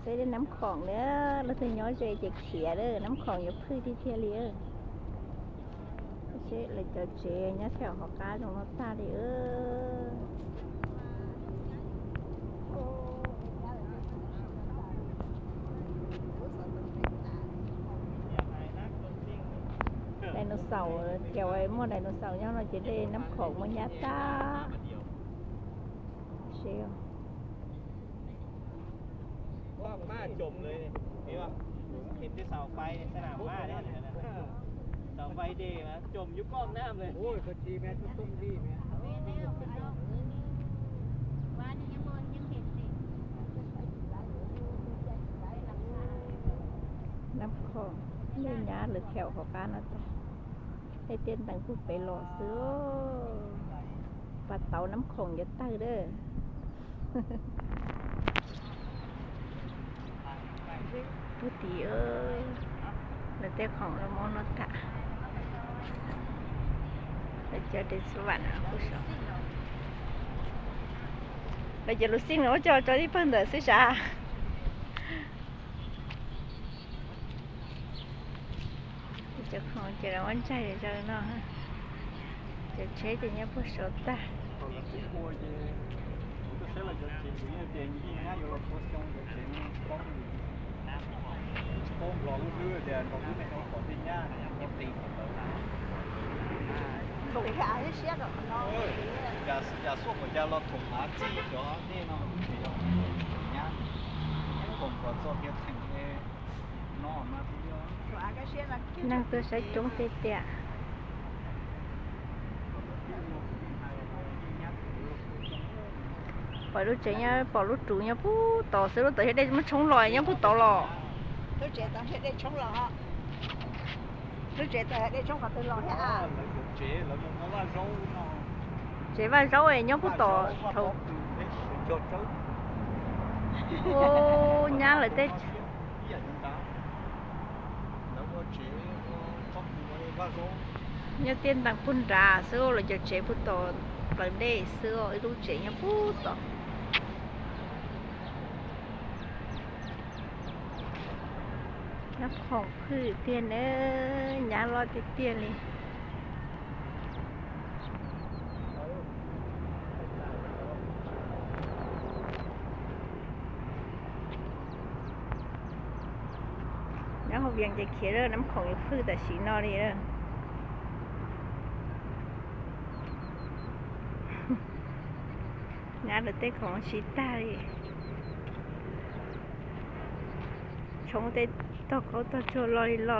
ไปได้น้ำของเด้อแล้วถึงย้อยใจจะเขียเด้อน้ำของอย่าพื้นที่เทียเลียเจ๊เลยจะเจ๊เนี่ยแถวหอกาตรงรถตาดิไดโนเสาร์เกี่ยวไว้หมดไดโนเสาร์เนี่ยเราจะได้น้ำของมันยาตาเชียวว่ามาจมเลยนี่ป่ะเห็นที่เสาไฟสนามม้าเนี่ยเสาไฟเดย์นะจมยุบก้องน้ำเลยโอ้ยกะจีแม่ทุกต้นดีแม่น้ำของเล่นยาหรือแถวของการนะจ๊ะให้เต้นต่างผู้ไปหล่อซื้อปลาเต่าน้ำของอย่าตื้อเด้อผู้ตีแล้วแต่ของละมอนกะเราจะได้สวรรค์ผู้ชมเราจะรู้สิ่งว่าจอที่เพิ่งเดินซื้อจ้าจะของจะร้อนใจจะเนาะจะใช้แต่เนี้ยผู้ชมตาkhông lò lưa để còn cái này không có tiền nha em tiền thùng hạ cái xe rồi nó giờ suốt của giờ lo thùng hạ chi cho nên nó nhá còn có cho cái thành cái nó mà năng tôi sẽ trúng tê tè bỏ lúc chạy nhá bỏ lúc chủ nhá phú tỏ sẽ lúc tới đây mới chống lòi nhá phú tỏ lò tôi trẻ tao sẽ đây chống lò tôi trẻ tao đây chống vào tôi lò hả chế vào rau ấy nhá phú tỏ thầu ô nhá lại tết nhá tiên bằng phun trà sữa là cho chế phú tỏ bằng đây sữa ở lúc chế nhá phú tỏน้ำของพืชเตียนยารอดเตียนเลยน้ำหกยังจะเขียนน้ำของพืชแต่สีนอเลยน้ำหรือเต้ของชีต้าเลยชงเต้ตอกเขาตอโจลอยลอ